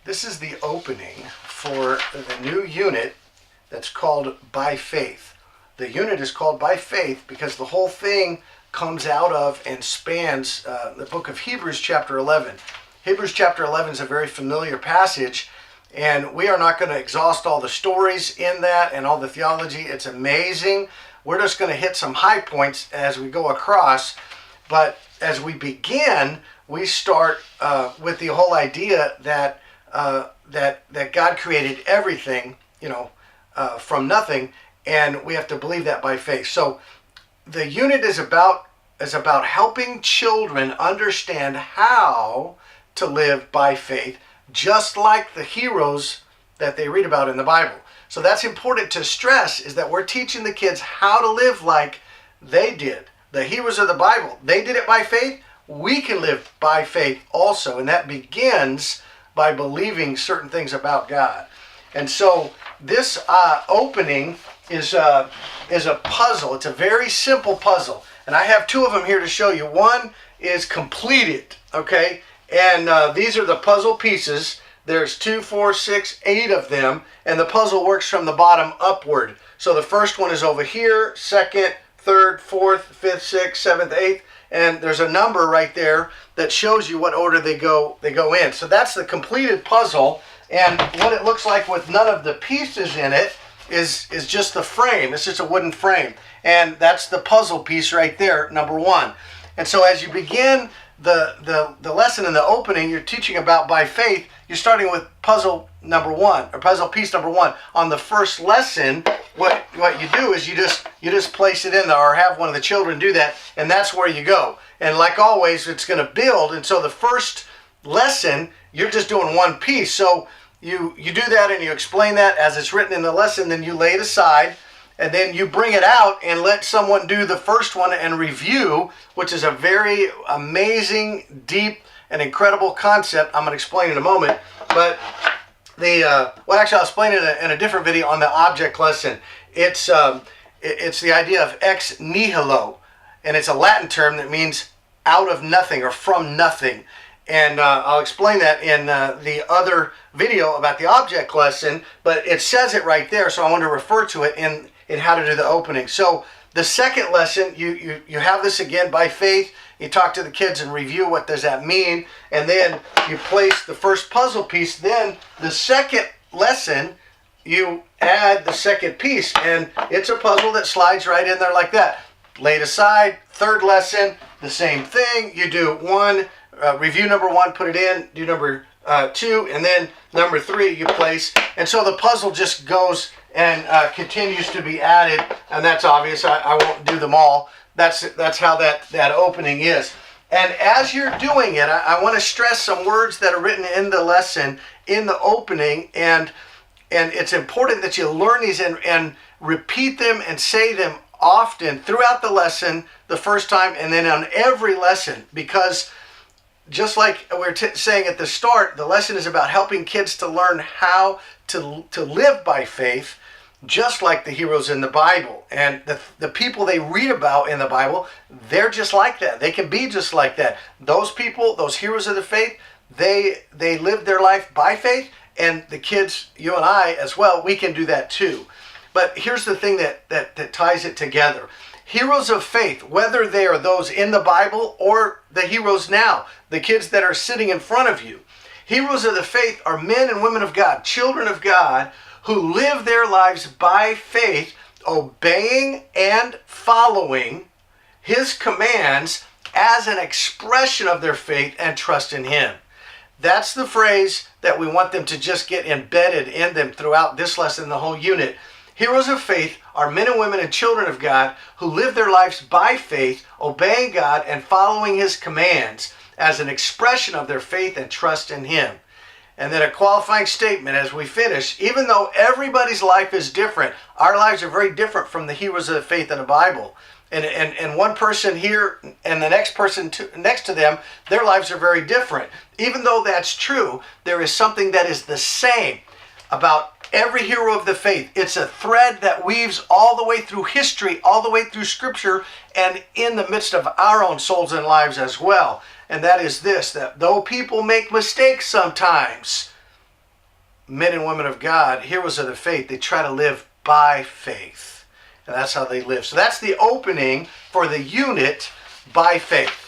This is the opening for the new unit that's called By Faith. The unit is called By Faith because the whole thing comes out of and spans the book of Hebrews chapter 11. Hebrews chapter 11 is a very familiar passage, and we are not going to exhaust all the stories in that and all the theology. It's amazing. We're just going to hit some high points as we go across. But as we begin, we start with the whole idea that that God created everything, from nothing, and we have to believe that by faith. So the unit is about helping children understand how to live by faith, just like the heroes that they read about in the Bible. So that's important to stress, is that we're teaching the kids how to live like they did. The heroes of the Bible, they did it by faith. We can live by faith also, and that begins by believing certain things about God. And so this opening is a puzzle. It's a very simple puzzle, and I have two of them here to show you. One is completed, okay? And these are the puzzle pieces. There's 2, 4, 6, 8 of them, and the puzzle works from the bottom upward. So the first one is over here, second, third, fourth, fifth, sixth, seventh, eighth, and there's a number right there that shows you what order they go in. So that's the completed puzzle, and what it looks like with none of the pieces in it is just the frame. It's just a wooden frame, and that's the puzzle piece right there, number one. And so as you begin the lesson in the opening, you're teaching about by faith. You're starting with puzzle number one, or puzzle piece number one. On the first lesson, what you do is you just place it in there, or have one of the children do that, and that's where you go. And like always, it's going to build. And so the first lesson, you're just doing one piece. So you do that and you explain that as it's written in the lesson, then you lay it aside, and then you bring it out and let someone do the first one and review, which is a very amazing, deep, and incredible concept. I'm going to explain in a moment. But I'll explain it in a different video on the object lesson. It's the idea of ex nihilo, and it's a Latin term that means out of nothing or from nothing. And I'll explain that in the other video about the object lesson, but it says it right there, so I want to refer to it in how to do the opening. So the second lesson, you have this again by faith. You talk to the kids and review what does that mean, and then you place the first puzzle piece. Then the second lesson, you add the second piece, and it's a puzzle that slides right in there like that. Laid aside. Third lesson, the same thing. You do one, review number one, put it in, do number two, and then number three you place. And so the puzzle just goes and continues to be added, and that's obvious. I won't do them all. That's how that opening is. And as you're doing it, I want to stress some words that are written in the lesson, in the opening, and it's important that you learn these and repeat them and say them often throughout the lesson the first time, and then on every lesson, because just like we're saying at the start, the lesson is about helping kids to learn how to live by faith, just like the heroes in the Bible. And the people they read about in the Bible, they're just like that. They can be just like that. Those people, those heroes of the faith, they live their life by faith, and the kids, you and I as well, we can do that too. But here's the thing that ties it together. Heroes of faith, whether they are those in the Bible or the heroes now, the kids that are sitting in front of you, heroes of the faith are men and women of God, children of God, who live their lives by faith, obeying and following His commands as an expression of their faith and trust in Him. That's the phrase that we want them to just get embedded in them throughout this lesson, the whole unit. Heroes of faith are men and women and children of God who live their lives by faith, obeying God and following His commands as an expression of their faith and trust in Him. And then a qualifying statement as we finish. Even though everybody's life is different, our lives are very different from the heroes of the faith in the Bible. And one person here and the next person next to them, their lives are very different. Even though that's true, there is something that is the same about every hero of the faith. It's a thread that weaves all the way through history, all the way through Scripture, and in the midst of our own souls and lives as well. And that is this, that though people make mistakes sometimes, men and women of God, heroes of the faith, they try to live by faith. And that's how they live. So that's the opening for the unit by faith.